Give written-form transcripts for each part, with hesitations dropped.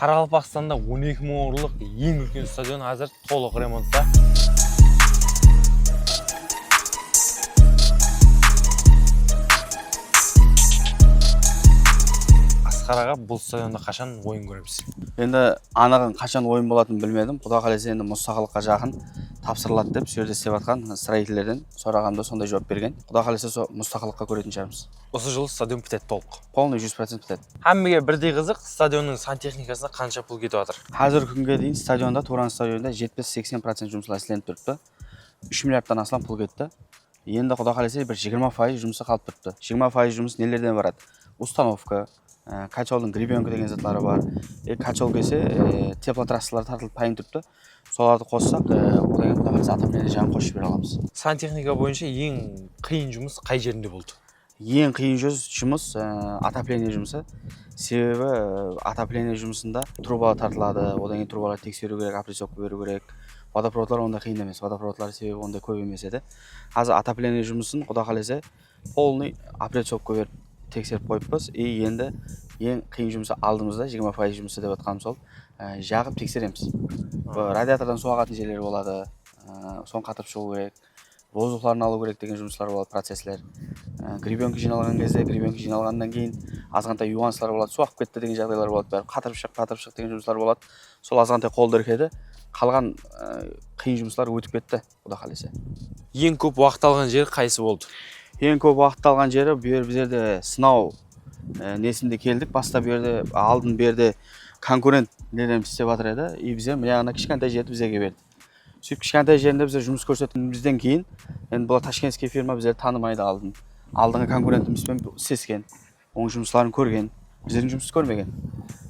Қарақалпақстанда 12 мың орындық ең үлкен стадион қазір толық ремонтта. Асқар аға, бұл стадионда қашан ойын көреміз? Енді анығын қашан ойын болатынын білмедім. Құда қаласа енді Мұстақылыққа жақын тапсырылады деп сол жерде істеп жатқан строительдерден сұрағанда сондай жауап берген. Құда қаласа Мұстақылыққа көретін шығармыз. Осы жылы стадион бітеді толық. Полный 100% бітеді. Әммеге бірдей қызық, стадионның сантехникасына қанша пұл кетіп жатыр? Қазіргі күнге дейін стадионда, Туран стадионында 70-80% жұмыстар істелініп тұрыпты. 3 миллиардтан астам пұл кетті. Енді Құда қаласа бір 20% жұмысы қалып тұрыпты. 20% жұмыс нелерден барады? Установка, качалдың гребенка деген затлары бар. Качал келсе, теплотрассалар тартылып пайын тұрыпты. Соларды қоссақ, одан Құда қаласа отопление жағын қосып бере аламыз. Сантехника бойынша ең қиын жұмыс қай жерінде болды? Ең қиын жұмыс отопление жұмысы. Себебі отопление жұмысында трубалар тартылады, одан кейін трубалар тексеру керек, опрессовка беру керек. Водопроводлар онда қиын емес, водопроводлар себебі онда көп емес еді. Қазір отопление жұмысын Құда қаласа полный опрессовка беріп тексеріп қойыппыз. Енді ең қиын жұмысы алдымызда 20% жұмысы деп жатқанымыз сол. Жағып тексереміз. Радиатордан су ағатын жерлер болады, соны қатырып шығу керек. Воздухларын алу керек деген жұмыстар болады, процесслер. Гребенка жиналған кезде, гребенка жиналғаннан кейін азғантай юанслар болады, су ағып кетті деген жағдайлар болады, бәрі қатырып шық деген жұмыстар болады. Сол азғантай қолды іркеді. Қалған қиын жұмыстар өтіп кетті, Құда қаласа. Ең көп уақыт алған жері қайсы болды? Ең көп уақыт алған жері біздерде сынау несінде келдік. Баста берді, алдын берді конкурент нелерін істеп жатыр еді. Біздер мына кішкентай жерді бізге берді. Сөйтіп кішкентай жерінде біздер жұмыс көрсеткенімізден кейін, енді бұл ташкентский фирма біздер танымайды алдын. Алдыңғы конкурентімізбен істескен, оның жұмыстарын көрген, біздердің жұмысты көрмеген.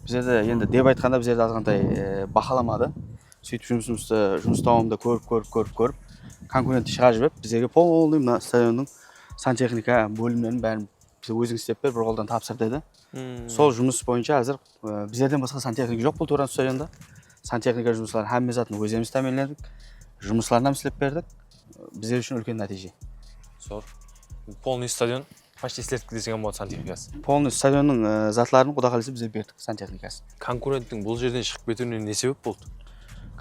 Біздерді енді деп айтқанда біздерді азғантай бақаламады. Сөйтіп жұмыс давамында көріп, конкурентті шығарып жіберіп, бізге полный мына стадионның сантехника бөлімдерін бәрін біз өзің істеп бер, бір қолдан тапсыр деді. Сол жұмыс бойынша қазір біздерден басқа сантехника жоқ бұл Туран стадионда. Сантехника жұмыстарын һәмме затын өзіміз тәмінледік, жұмысларынан істеп бердік. Біздер үшін үлкен нәтиже. Зор. Полный стадион почти істетіп десеген болады сантехникасы. Полный стадионның затларын Құда қаласа біздер бердік сантехникасы. Конкуренттің бұл жерден шығып кетуіне не себеп болды?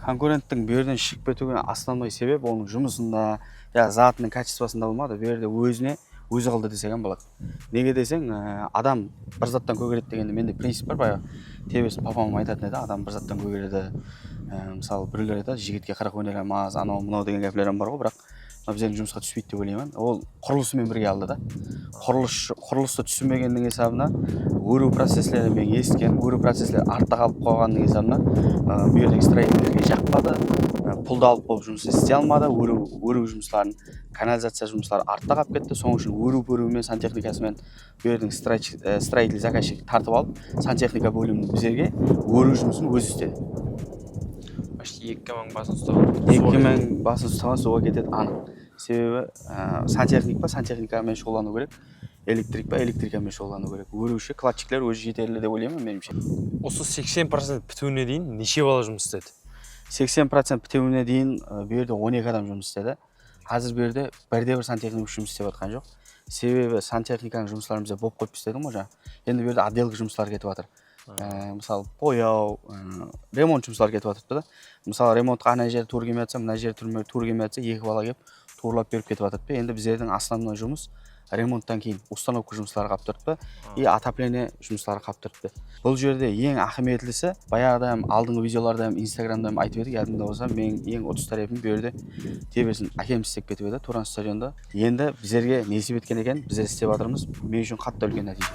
Конкуренттің бұл жерден шығып кетуіне основной себеп оның жұмысында, затының качествосында болмады, бұл жерде өзі қылды десеген болады. Неге десең, адам бір заттан көгереді дегенде менде принцип бар, баяғы тебесін папам айтатын еді, адам бір заттан көгереді. Мысалы, біреулер айтады, жігітке қырық өнер амаз, анау мынау деген гәплер бар ғой, бірақ біздің жұмысқа түспейді деп ойлаймын. Ол құрылысымен бірге алды да. Құрылысты түсінбегеннің хесабына өру процесслерін мен естіген, өру процесслер артта қалып қойғанның хесабына бұл жердегі строительдерге жақпады, пұлды алып болып жұмыс істей алмады, өру жұмыстарын, канализация жұмыстары артта қалып кетті. Соның үшін өру-бөрумен сантехникасымен бұл жердің строитель заказчик тартып алып, сантехника бөлімінің біздерге өру жұмысын өзі істеді. Почти 2000 басын ұстаған. 2000 басын ұстаған суға кетеді анық. Себебі сантехникамен шұғылдану керек, электрикамен шұғылдану керек. Өруші, кладчиклер өзі жетерлі деп ойлаймын меніңше. Осы 80% бітуіне дейін неше бала жұмыс істеді? 80% бітуіне дейін бұл жерде 12 адам жұмыс істеді. Қазір бұл жерде бірде-бір сантехник жұмыс істеп жатқан жоқ. Себебі сантехниканың жұмыстарын бізде болып қойып істедім ғой жаңа. Енді бұл жерде отделка жұмыстары кетіп жатыр. Мысалы, бояу, ремонт жұмыстары кетіп жатыр да. Мысалы, ремонтқа ана жері тур келмей жатса, мына жері тур келмей жатса, екі бала келіп турлап беріп кетіп жатыр. Енді біздердің основной жұмыс ремонттан кейін установка жұмыстары қалып тұрды, отопление жұмыстары қалып тұрды. Бұл жерде ең ахметлісі, баяғыда алдыңғы видеоларда Инстаграмда айтып едік, ядымда болса, мен ең 30 тарапым бұл жерде тебесін әкем істеп кетіп еді Туран стадионда. Енді біздерге несіп еткен екен, біздер істеп жатырмыз. Мен үшін қатты үлкен нәтиже.